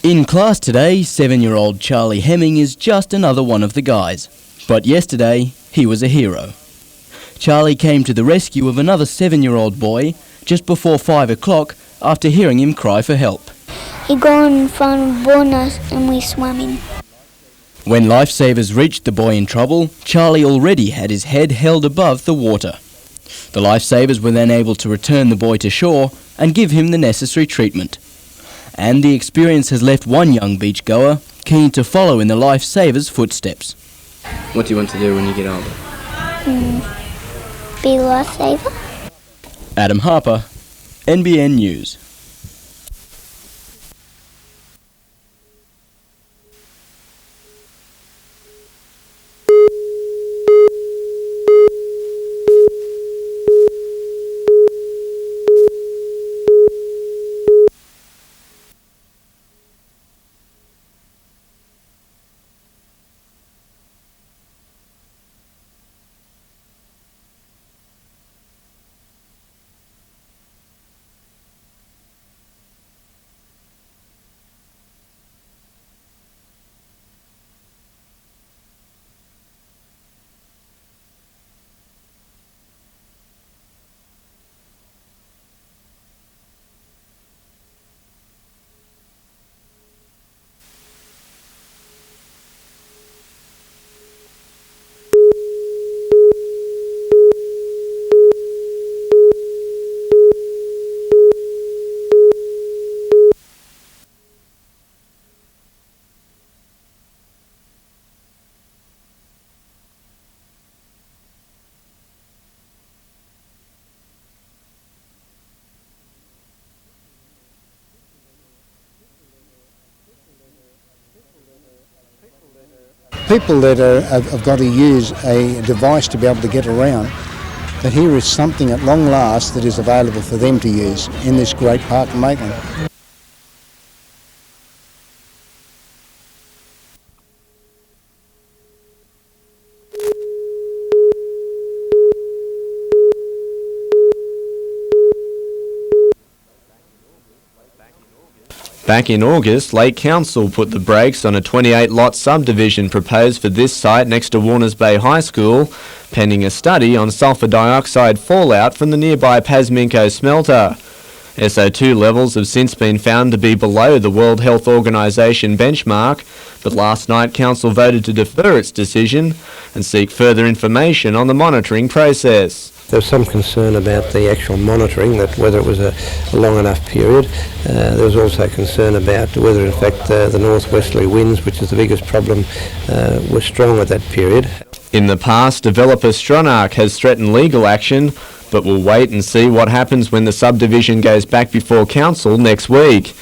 In class today, 7-year-old Charlie Hemming is just another one of the guys. But yesterday, he was a hero. Charlie came to the rescue of another 7-year-old boy just before 5 o'clock after hearing him cry for help. He got in front of us and we swam in. When lifesavers reached the boy in trouble, Charlie already had his head held above the water. The lifesavers were then able to return the boy to shore and give him the necessary treatment. And the experience has left one young beachgoer keen to follow in the lifesavers' footsteps. What do you want to do when you get older? Be a lifesaver. Adam Harper, NBN News. People that have got to use a device to be able to get around, that here is something at long last that is available for them to use in this great park in Maitland. Back in August, Lake Council put the brakes on a 28-lot subdivision proposed for this site next to Warners Bay High School, pending a study on sulphur dioxide fallout from the nearby Pasminco smelter. SO2 levels have since been found to be below the World Health Organisation benchmark, but last night Council voted to defer its decision and seek further information on the monitoring process. There was some concern about the actual monitoring, that whether it was a long enough period. There was also concern about whether in fact the northwesterly winds, which is the biggest problem, were strong at that period. In the past, developer Stronach has threatened legal action, but we'll wait and see what happens when the subdivision goes back before Council next week.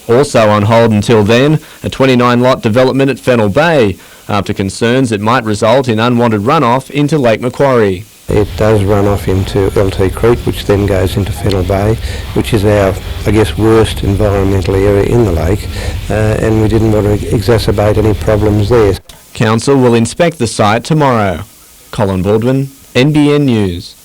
Also on hold until then, a 29-lot development at Fennell Bay, after concerns it might result in unwanted runoff into Lake Macquarie. It does run off into LT Creek, which then goes into Fennell Bay, which is our, I guess, worst environmental area in the lake, and we didn't want to exacerbate any problems there. Council will inspect the site tomorrow. Colin Baldwin, NBN News.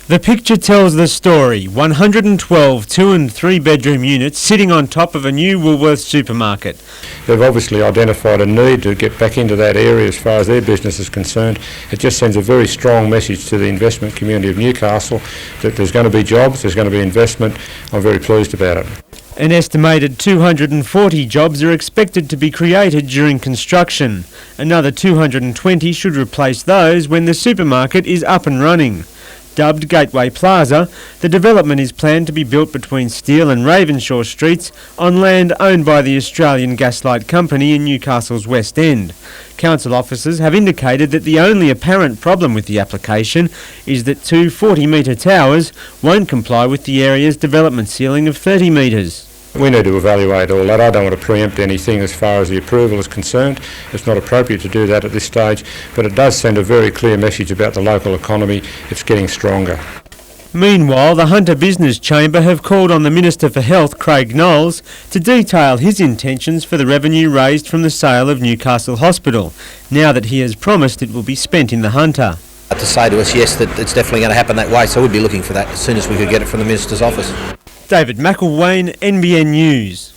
The picture tells the story. 112 2- and 3-bedroom units sitting on top of a new Woolworths supermarket. They've obviously identified a need to get back into that area as far as their business is concerned. It just sends a very strong message to the investment community of Newcastle that there's going to be jobs, there's going to be investment. I'm very pleased about it. An estimated 240 jobs are expected to be created during construction. Another 220 should replace those when the supermarket is up and running. Dubbed Gateway Plaza, the development is planned to be built between Steele and Ravenshaw Streets on land owned by the Australian Gaslight Company in Newcastle's West End. Council officers have indicated that the only apparent problem with the application is that two 40-metre towers won't comply with the area's development ceiling of 30 metres. We need to evaluate all that. I don't want to preempt anything as far as the approval is concerned. It's not appropriate to do that at this stage, but it does send a very clear message about the local economy. It's getting stronger. Meanwhile, the Hunter Business Chamber have called on the Minister for Health, Craig Knowles, to detail his intentions for the revenue raised from the sale of Newcastle Hospital, now that he has promised it will be spent in the Hunter. To say to us, yes, that it's definitely going to happen that way, so we'd be looking for that as soon as we could get it from the Minister's office. David McElwain, NBN News.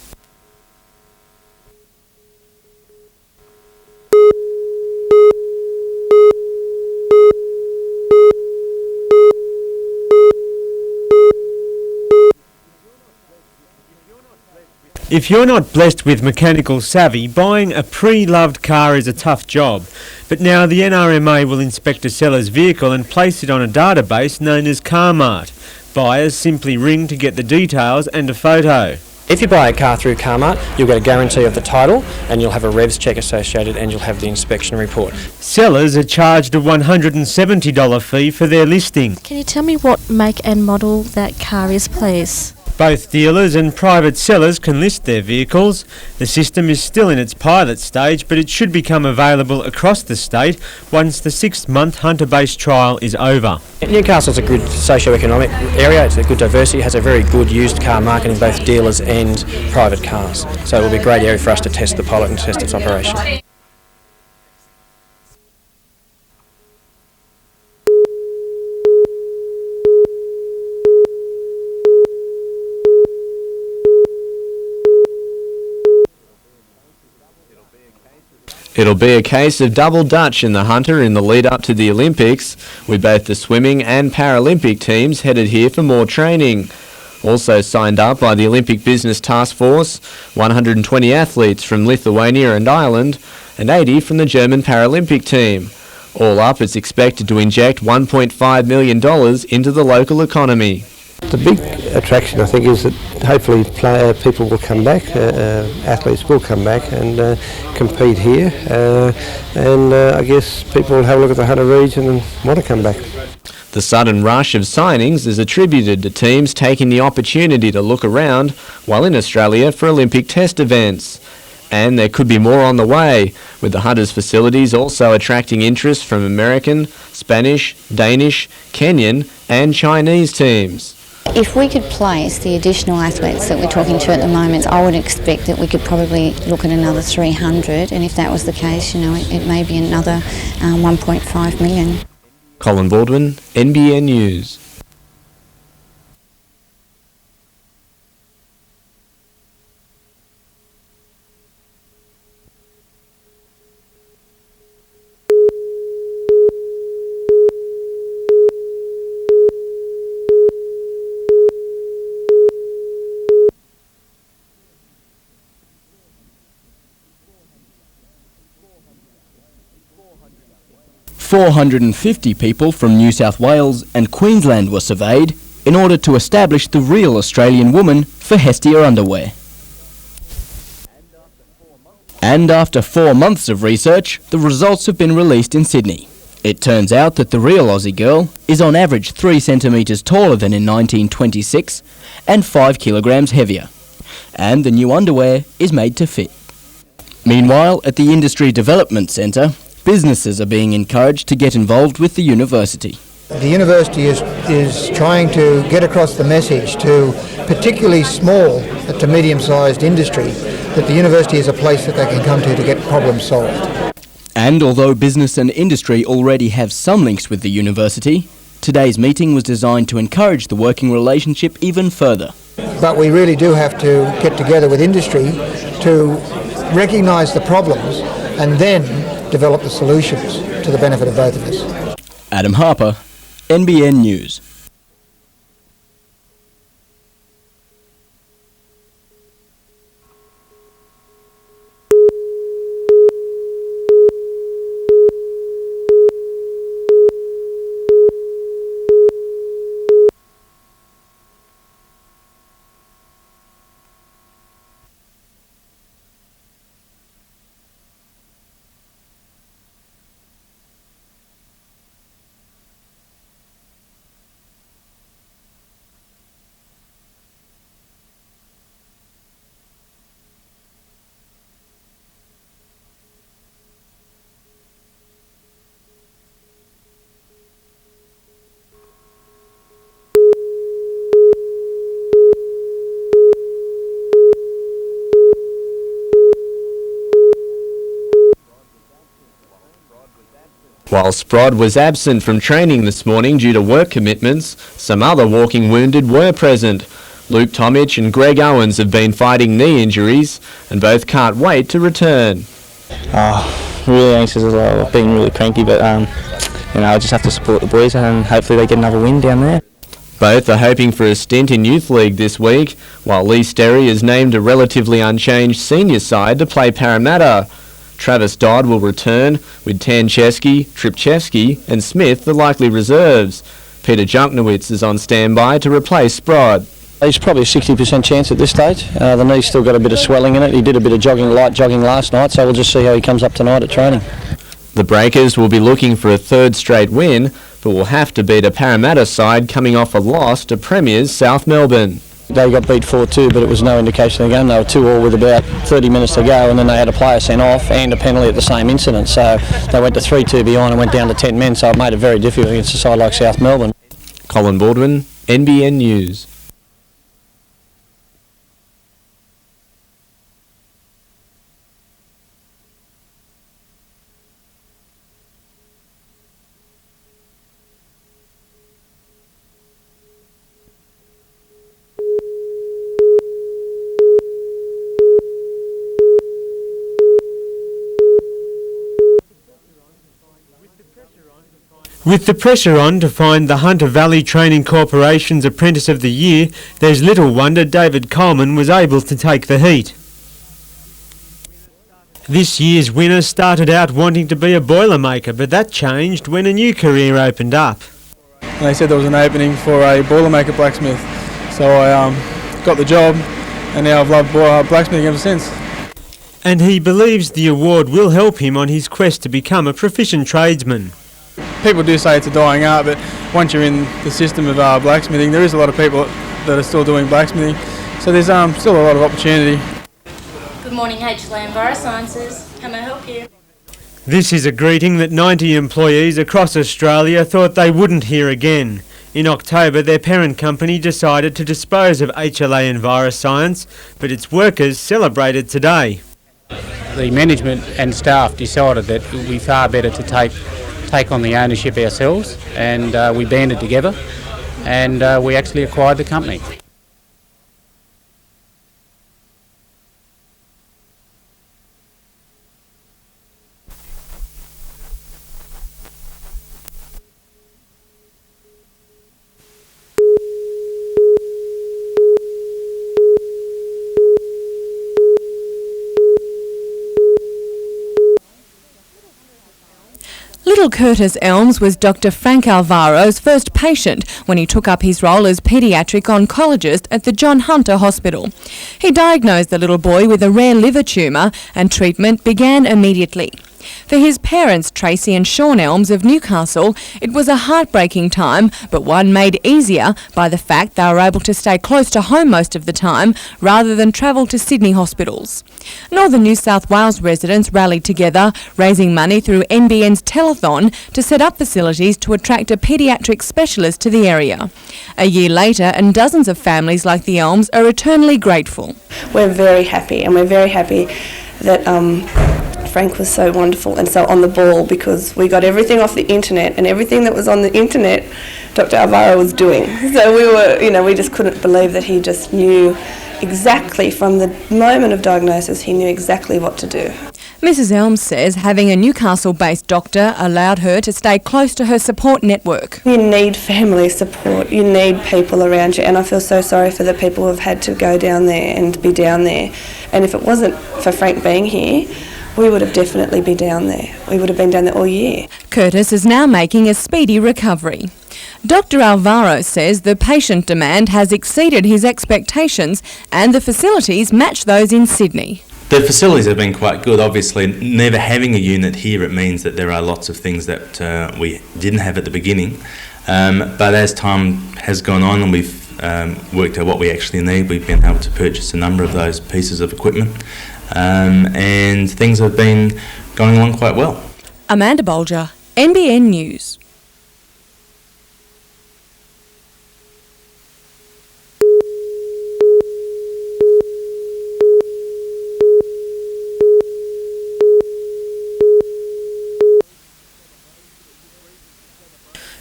If you're not blessed with mechanical savvy, buying a pre-loved car is a tough job. But now the NRMA will inspect a seller's vehicle and place it on a database known as CarMart. Buyers simply ring to get the details and a photo. If you buy a car through CarMart, you'll get a guarantee of the title and you'll have a revs check associated and you'll have the inspection report. Sellers are charged a $170 fee for their listing. Can you tell me what make and model that car is, please? Both dealers and private sellers can list their vehicles. The system is still in its pilot stage, but it should become available across the state once the 6-month Hunter-based trial is over. Newcastle's a good socio-economic area, it's a good diversity, it has a very good used car market in both dealers and private cars. So it will be a great area for us to test the pilot and test its operation. It'll be a case of double Dutch in the Hunter in the lead up to the Olympics, with both the swimming and Paralympic teams headed here for more training. Also signed up by the Olympic Business Task Force, 120 athletes from Lithuania and Ireland, and 80 from the German Paralympic team. All up, it's expected to inject $1.5 million into the local economy. The big attraction, I think, is that hopefully people will come back, athletes will come back and compete here, and I guess people will have a look at the Hunter region and want to come back. The sudden rush of signings is attributed to teams taking the opportunity to look around while in Australia for Olympic test events. And there could be more on the way, with the Hunters facilities also attracting interest from American, Spanish, Danish, Kenyan and Chinese teams. If we could place the additional athletes that we're talking to at the moment, I would expect that we could probably look at another 300, and if that was the case, you know, it may be another 1.5 million. Colin Baldwin, NBN News. $450 people from New South Wales and Queensland were surveyed in order to establish the real Australian woman for Hestia underwear. And after 4 months of research, the results have been released in Sydney. It turns out that the real Aussie girl is on average 3 centimetres taller than in 1926 and 5 kilograms heavier. And the new underwear is made to fit. Meanwhile, at the Industry Development Centre, businesses are being encouraged to get involved with the university. The university is trying to get across the message to particularly small to medium-sized industry that the university is a place that they can come to get problems solved. And although business and industry already have some links with the university, today's meeting was designed to encourage the working relationship even further. But we really do have to get together with industry to recognise the problems and then develop the solutions to the benefit of both of us. Adam Harper, NBN News. While Sprod was absent from training this morning due to work commitments, some other walking wounded were present. Luke Tomich and Greg Owens have been fighting knee injuries and both can't wait to return. Really anxious as well. I've been really cranky, but I just have to support the boys and hopefully they get another win down there. Both are hoping for a stint in Youth League this week, while Lee Sterry has named a relatively unchanged senior side to play Parramatta. Travis Dodd will return, with Tancheski, Tripchevsky and Smith the likely reserves. Peter Junknowitz is on standby to replace Sprod. He's probably a 60% chance at this stage. The knee's still got a bit of swelling in it. He did a bit of light jogging last night, so we'll just see how he comes up tonight at training. The Breakers will be looking for a third straight win, but will have to beat a Parramatta side coming off a loss to Premiers South Melbourne. They got beat 4-2, but it was no indication of the game. They were 2-2 with about 30 minutes to go, and then they had a player sent off and a penalty at the same incident. So they went to 3-2 behind and went down to 10 men, so it made it very difficult against a side like South Melbourne. Colin Baldwin, NBN News. With the pressure on to find the Hunter Valley Training Corporation's Apprentice of the Year, there's little wonder David Coleman was able to take the heat. This year's winner started out wanting to be a boilermaker, but that changed when a new career opened up. And they said there was an opening for a boilermaker blacksmith, so I got the job, and now I've loved blacksmithing ever since. And he believes the award will help him on his quest to become a proficient tradesman. People do say it's a dying art, but once you're in the system of blacksmithing, there is a lot of people that are still doing blacksmithing, so there's still a lot of opportunity. Good morning, HLA Envirosciences. How may I help you? This is a greeting that 90 employees across Australia thought they wouldn't hear again. In October, their parent company decided to dispose of HLA Enviroscience, but its workers celebrated today. The management and staff decided that it would be far better to take on the ownership ourselves, and we banded together and we actually acquired the company. Little Curtis Elms was Dr. Frank Alvaro's first patient when he took up his role as paediatric oncologist at the John Hunter Hospital. He diagnosed the little boy with a rare liver tumour and treatment began immediately. For his parents, Tracy and Sean Elms of Newcastle, it was a heartbreaking time, but one made easier by the fact they were able to stay close to home most of the time rather than travel to Sydney hospitals. Northern New South Wales residents rallied together, raising money through NBN's telethon to set up facilities to attract a paediatric specialist to the area. A year later, and dozens of families like the Elms are eternally grateful. We're very happy, and we're very happy that Frank was so wonderful and so on the ball, because we got everything off the internet, and everything that was on the internet Dr. Alvaro was doing. So we were, we just couldn't believe that he just knew exactly from the moment of diagnosis, he knew exactly what to do. Mrs. Elms says having a Newcastle-based doctor allowed her to stay close to her support network. You need family support, you need people around you, and I feel so sorry for the people who have had to go down there and be down there. And if it wasn't for Frank being here, we would have definitely been down there. We would have been down there all year. Curtis is now making a speedy recovery. Dr. Alvaro says the patient demand has exceeded his expectations and the facilities match those in Sydney. The facilities have been quite good. Obviously, never having a unit here, it means that there are lots of things that we didn't have at the beginning. But as time has gone on and we've worked out what we actually need, we've been able to purchase a number of those pieces of equipment. And things have been going along quite well. Amanda Bolger, NBN News.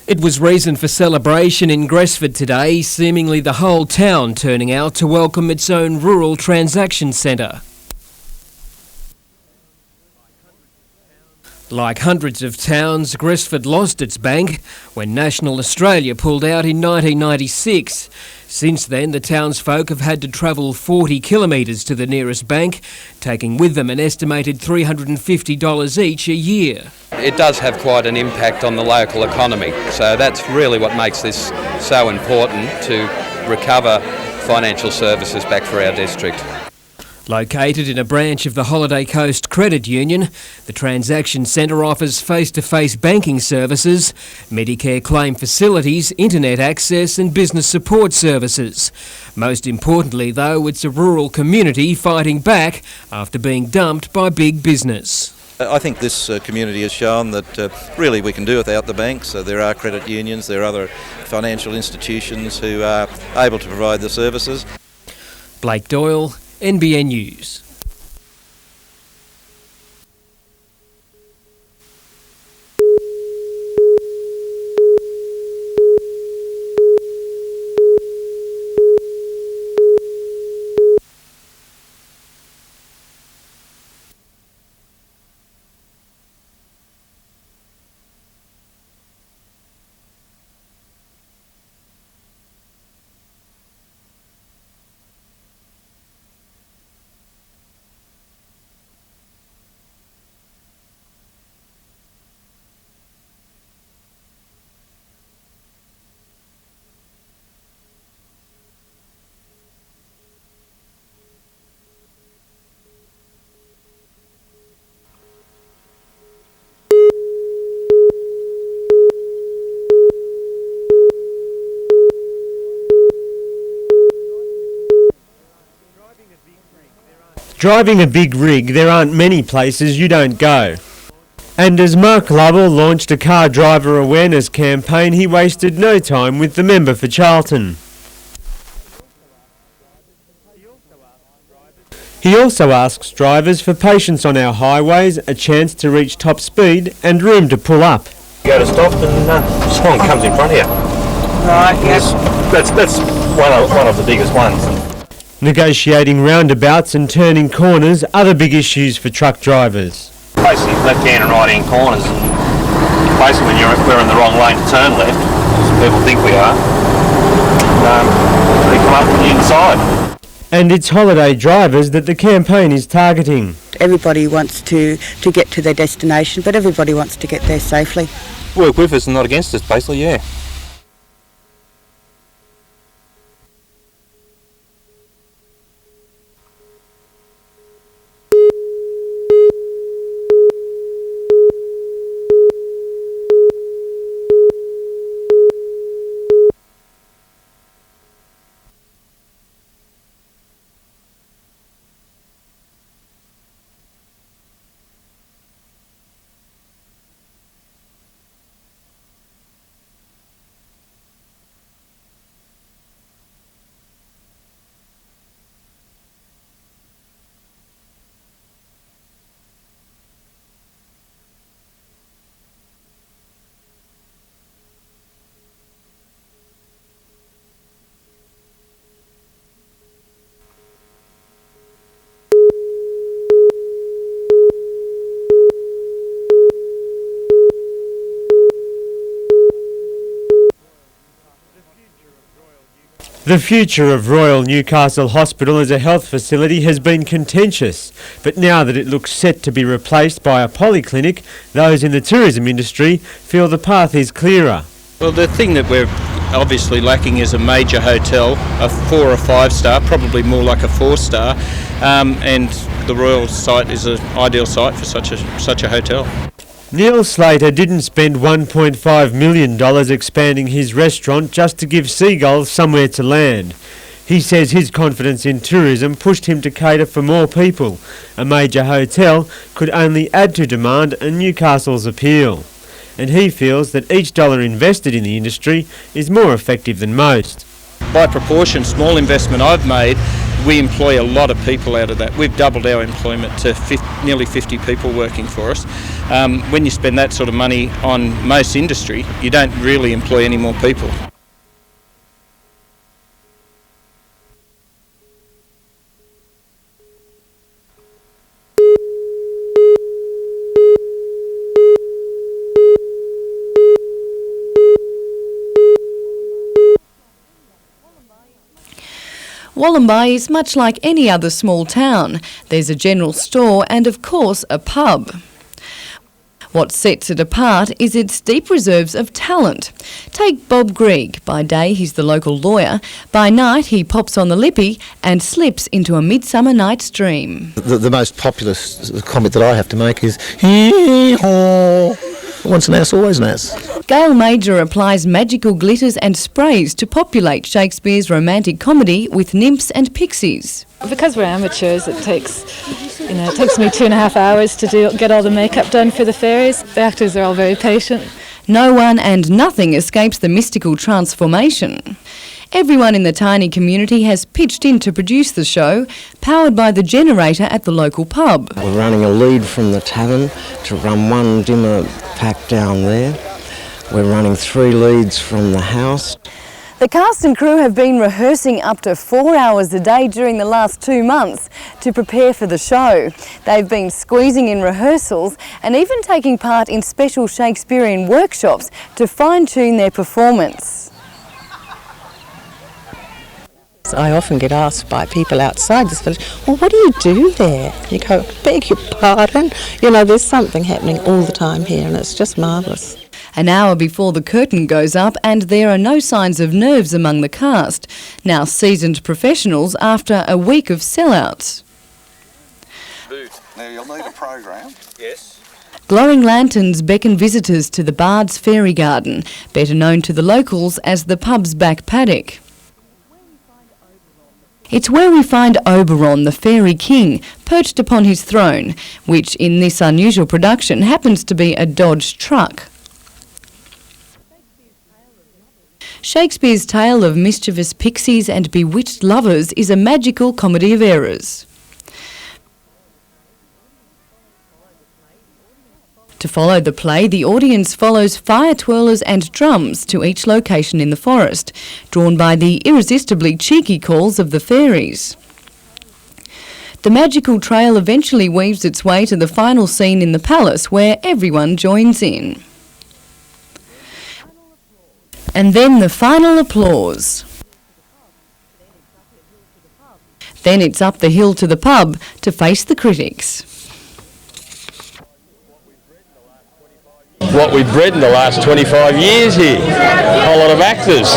It was reason for celebration in Gresford today, seemingly the whole town turning out to welcome its own rural transaction centre. Like hundreds of towns, Gresford lost its bank when National Australia pulled out in 1996. Since then, the townsfolk have had to travel 40 kilometres to the nearest bank, taking with them an estimated $350 each a year. It does have quite an impact on the local economy, so that's really what makes this so important, to recover financial services back for our district. Located in a branch of the Holiday Coast Credit Union, the Transaction Centre offers face-to-face banking services, Medicare claim facilities, internet access and business support services. Most importantly, though, it's a rural community fighting back after being dumped by big business. I think this community has shown that really we can do without the banks. There are credit unions, there are other financial institutions who are able to provide the services. Blake Doyle, NBN News. Driving a big rig, there aren't many places you don't go. And as Mark Lovell launched a car driver awareness campaign, he wasted no time with the member for Charlton. He also asks drivers for patience on our highways, a chance to reach top speed and room to pull up. You go to stop and someone comes in front of you. Right, yes. That's one of the biggest ones. Negotiating roundabouts and turning corners, other big issues for truck drivers. Basically left-hand and right-hand corners. Basically when we're in the wrong lane to turn left, as people think we are, they come up from the inside. And it's holiday drivers that the campaign is targeting. Everybody wants to get to their destination, but everybody wants to get there safely. Work with us and not against us, basically, yeah. The future of Royal Newcastle Hospital as a health facility has been contentious, but now that it looks set to be replaced by a polyclinic, those in the tourism industry feel the path is clearer. Well, the thing that we're obviously lacking is a major hotel, a 4 or 5 star, probably more like a 4-star, and the Royal site is an ideal site for such a hotel. Neil Slater didn't spend $1.5 million expanding his restaurant just to give seagulls somewhere to land. He says his confidence in tourism pushed him to cater for more people. A major hotel could only add to demand and Newcastle's appeal. And he feels that each dollar invested in the industry is more effective than most. By proportion, small investment I've made we employ a lot of people out of that. We've doubled our employment to nearly 50 people working for us. When you spend that sort of money on most industry, you don't really employ any more people. Wollombi is much like any other small town. There's a general store and, of course, a pub. What sets it apart is its deep reserves of talent. Take Bob Greig. By day, he's the local lawyer. By night, he pops on the lippy and slips into a Midsummer Night's Dream. The most popular comment that I have to make is, hee-haw. Once an ass, always an ass. Gail Major applies magical glitters and sprays to populate Shakespeare's romantic comedy with nymphs and pixies. Because we're amateurs, it takes me 2.5 hours to get all the makeup done for the fairies. The actors are all very patient. No one and nothing escapes the mystical transformation. Everyone in the tiny community has pitched in to produce the show, powered by the generator at the local pub. We're running a lead from the tavern to run one dimmer pack down there. We're running 3 leads from the house. The cast and crew have been rehearsing up to 4 hours a day during the last 2 months to prepare for the show. They've been squeezing in rehearsals and even taking part in special Shakespearean workshops to fine-tune their performance. I often get asked by people outside this village, well, what do you do there? You go, beg your pardon? You know, there's something happening all the time here and it's just marvellous. An hour before the curtain goes up and there are no signs of nerves among the cast, now seasoned professionals after a week of sellouts. Now you'll need a program. Yes. Glowing lanterns beckon visitors to the Bard's Fairy Garden, better known to the locals as the pub's back paddock. It's where we find Oberon, the fairy king, perched upon his throne, which in this unusual production happens to be a Dodge truck. Shakespeare's tale of mischievous pixies and bewitched lovers is a magical comedy of errors. To follow the play, the audience follows fire twirlers and drums to each location in the forest, drawn by the irresistibly cheeky calls of the fairies. The magical trail eventually weaves its way to the final scene in the palace, where everyone joins in. And then the final applause. Then it's up the hill to the pub to face the critics. What we've bred in the last 25 years here. A whole lot of actors.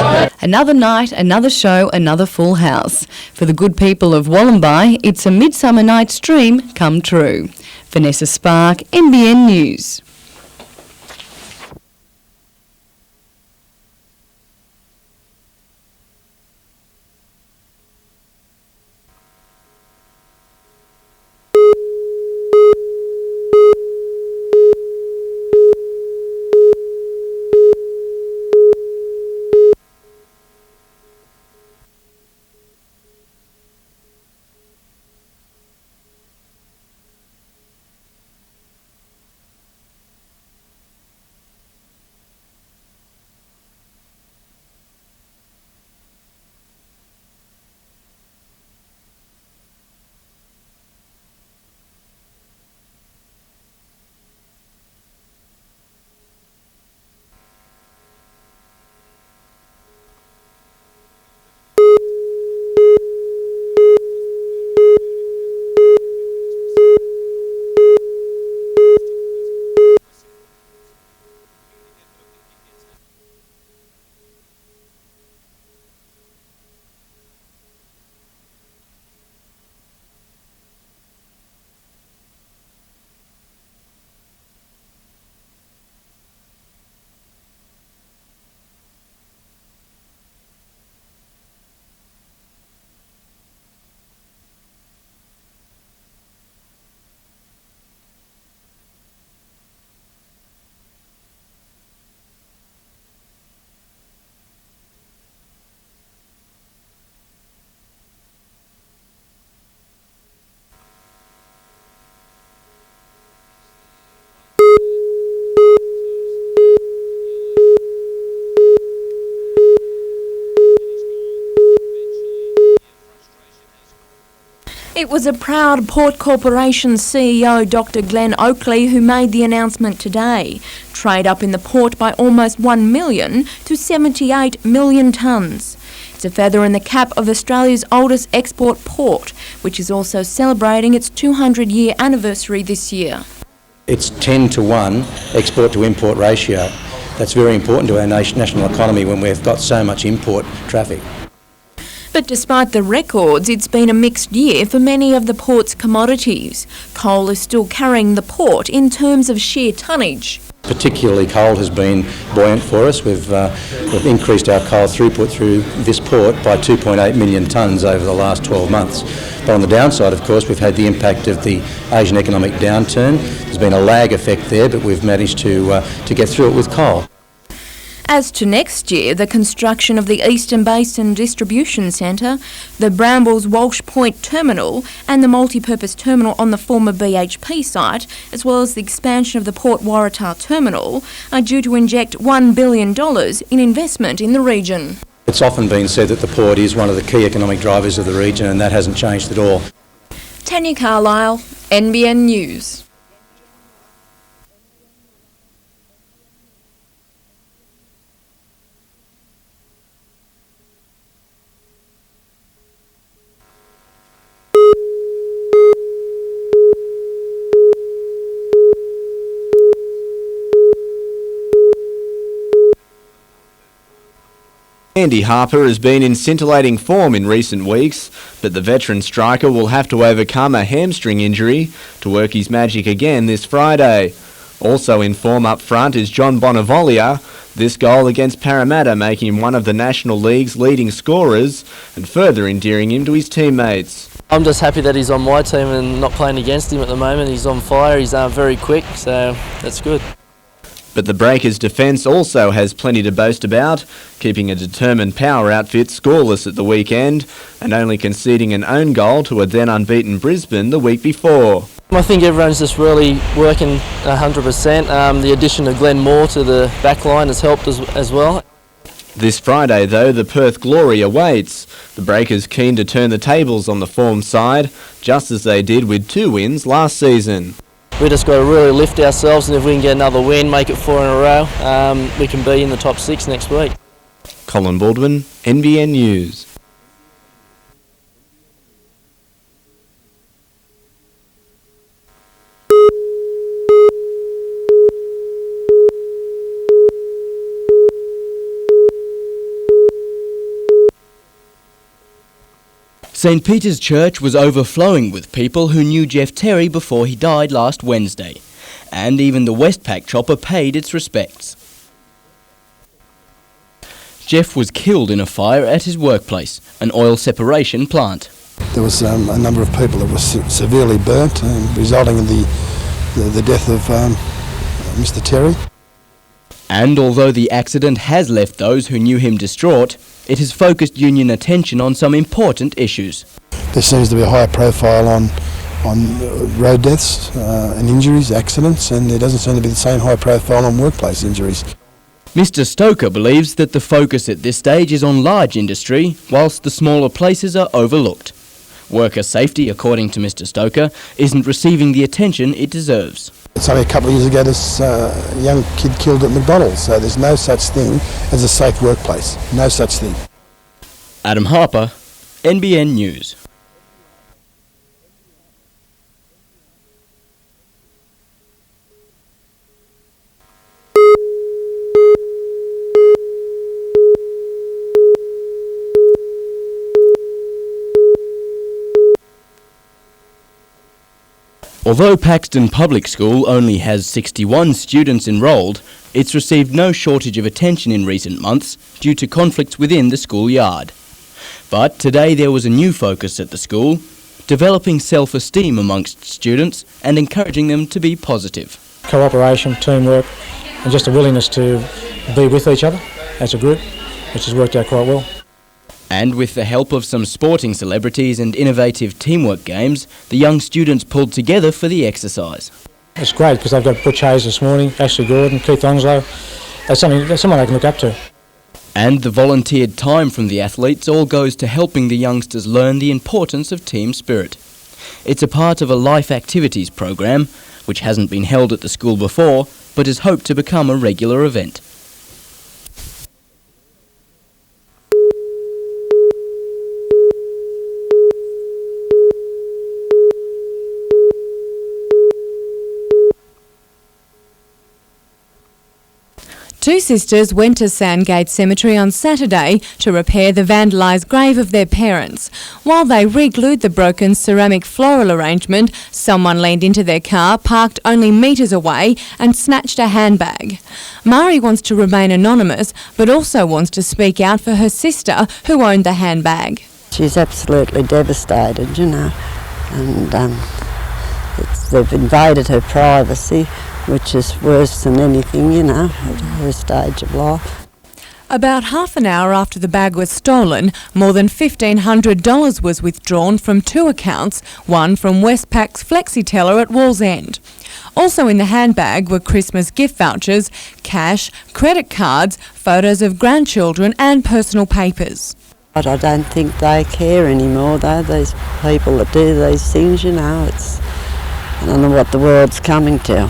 Another night, another show, another full house. For the good people of Wollombi, it's a Midsummer Night's Dream come true. Vanessa Spark, NBN News. It was a proud Port Corporation CEO Dr Glenn Oakley who made the announcement today. Trade up in the port by almost 1 million to 78 million tonnes. It's a feather in the cap of Australia's oldest export port, which is also celebrating its 200-year anniversary this year. It's 10 to 1 export to import ratio. That's very important to our national economy when we've got so much import traffic. But despite the records, it's been a mixed year for many of the port's commodities. Coal is still carrying the port in terms of sheer tonnage. Particularly coal has been buoyant for us. We've increased our coal throughput through this port by 2.8 million tonnes over the last 12 months. But on the downside, of course, we've had the impact of the Asian economic downturn. There's been a lag effect there, but we've managed to get through it with coal. As to next year, the construction of the Eastern Basin Distribution Centre, the Brambles Walsh Point Terminal and the multi-purpose terminal on the former BHP site, as well as the expansion of the Port Waratah Terminal, are due to inject $1 billion in investment in the region. It's often been said that the port is one of the key economic drivers of the region, and that hasn't changed at all. Tanya Carlisle, NBN News. Andy Harper has been in scintillating form in recent weeks, but the veteran striker will have to overcome a hamstring injury to work his magic again this Friday. Also in form up front is John Bonavolia, this goal against Parramatta making him one of the National League's leading scorers and further endearing him to his teammates. I'm just happy that he's on my team and not playing against him at the moment. He's on fire, he's very quick, so that's good. But the Breakers' defence also has plenty to boast about, keeping a determined power outfit scoreless at the weekend and only conceding an own goal to a then unbeaten Brisbane the week before. I think everyone's just really working 100%. The addition of Glenn Moore to the back line has helped as well. This Friday, though, the Perth Glory awaits. The Breakers keen to turn the tables on the form side, just as they did with 2 wins last season. We just got to really lift ourselves, and if we can get another win, make it 4 in a row, we can be in the top 6 next week. Colin Baldwin, NBN News. St Peter's Church was overflowing with people who knew Jeff Terry before he died last Wednesday, and even the Westpac chopper paid its respects. Jeff was killed in a fire at his workplace, an oil separation plant. There was a number of people that were severely burnt, resulting in the death of Mr Terry. And although the accident has left those who knew him distraught, it has focused union attention on some important issues. There seems to be a higher profile on road deaths and injuries, accidents, and there doesn't seem to be the same high profile on workplace injuries. Mr Stoker believes that the focus at this stage is on large industry, whilst the smaller places are overlooked. Worker safety, according to Mr Stoker, isn't receiving the attention it deserves. It's only a couple of years ago this young kid killed at McDonald's, so there's no such thing as a safe workplace. No such thing. Adam Harper, NBN News. Although Paxton Public School only has 61 students enrolled, it's received no shortage of attention in recent months due to conflicts within the schoolyard. But today there was a new focus at the school, developing self-esteem amongst students and encouraging them to be positive. Cooperation, teamwork and just a willingness to be with each other as a group, which has worked out quite well. And with the help of some sporting celebrities and innovative teamwork games, the young students pulled together for the exercise. It's great because they've got Butch Hayes this morning, Ashley Gordon, Keith Onslow. That's someone they can look up to. And the volunteered time from the athletes all goes to helping the youngsters learn the importance of team spirit. It's a part of a life activities program, which hasn't been held at the school before, but is hoped to become a regular event. Two sisters went to Sandgate Cemetery on Saturday to repair the vandalised grave of their parents. While they re-glued the broken ceramic floral arrangement, someone leaned into their car, parked only metres away, and snatched a handbag. Mari wants to remain anonymous, but also wants to speak out for her sister who owned the handbag. She's absolutely devastated, you know, and they've invaded her privacy, which is worse than anything, you know, at her stage of life. About half an hour after the bag was stolen, more than $1,500 was withdrawn from two accounts, one from Westpac's Flexiteller at Wallsend. Also in the handbag were Christmas gift vouchers, cash, credit cards, photos of grandchildren and personal papers. But I don't think they care anymore, though, these people that do these things, you know. I don't know what the world's coming to.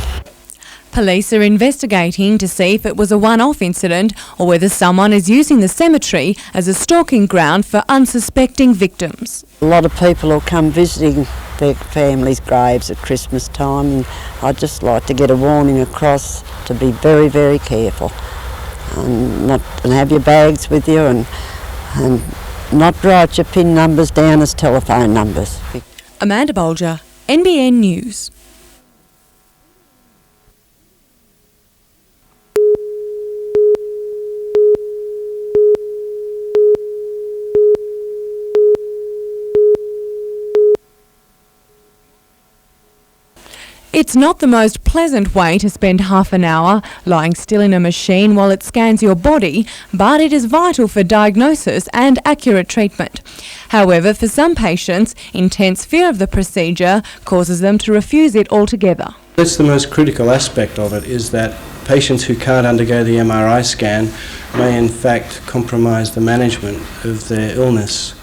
Police are investigating to see if it was a one-off incident or whether someone is using the cemetery as a stalking ground for unsuspecting victims. A lot of people will come visiting their families' graves at Christmas time, and I'd just like to get a warning across to be very, very careful and have your bags with you and not write your PIN numbers down as telephone numbers. Amanda Bolger, NBN News. It's not the most pleasant way to spend half an hour lying still in a machine while it scans your body, but it is vital for diagnosis and accurate treatment. However, for some patients, intense fear of the procedure causes them to refuse it altogether. That's the most critical aspect of it, is that patients who can't undergo the MRI scan may in fact compromise the management of their illness.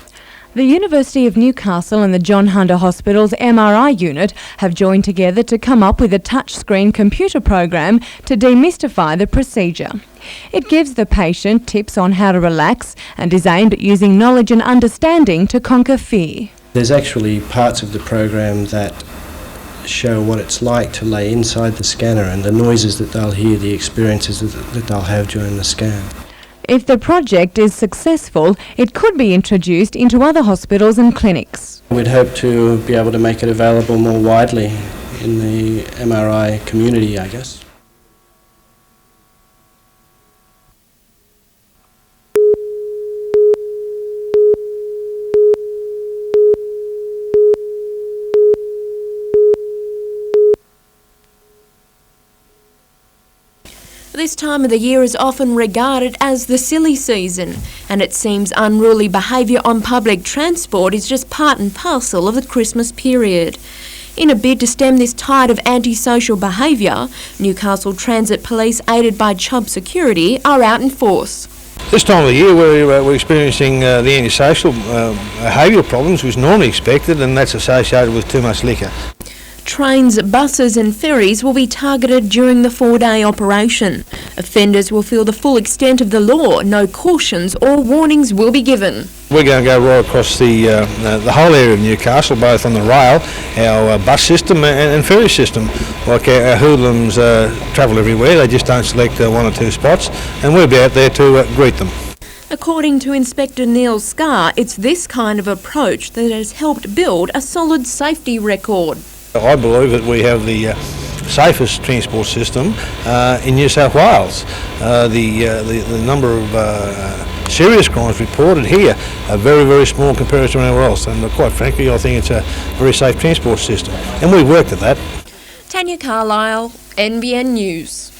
The University of Newcastle and the John Hunter Hospital's MRI unit have joined together to come up with a touchscreen computer program to demystify the procedure. It gives the patient tips on how to relax and is aimed at using knowledge and understanding to conquer fear. There's actually parts of the program that show what it's like to lay inside the scanner and the noises that they'll hear, the experiences that they'll have during the scan. If the project is successful, it could be introduced into other hospitals and clinics. We'd hope to be able to make it available more widely in the MRI community, I guess. This time of the year is often regarded as the silly season, and it seems unruly behaviour on public transport is just part and parcel of the Christmas period. In a bid to stem this tide of antisocial behaviour, Newcastle Transit Police, aided by Chubb Security, are out in force. This time of the year we're experiencing the antisocial behavioural problems which is normally expected, and that's associated with too much liquor. Trains, buses and ferries will be targeted during the 4-day operation. Offenders will feel the full extent of the law. No cautions or warnings will be given. We're going to go right across the whole area of Newcastle, both on the rail, our bus system and ferry system. Like our hoodlums travel everywhere, they just don't select one or two spots, and we'll be out there to greet them. According to Inspector Neil Scarr, it's this kind of approach that has helped build a solid safety record. I believe that we have the safest transport system in New South Wales. The number of serious crimes reported here are very, very small compared to anywhere else, and quite frankly I think it's a very safe transport system, and we've worked at that. Tanya Carlisle, NBN News.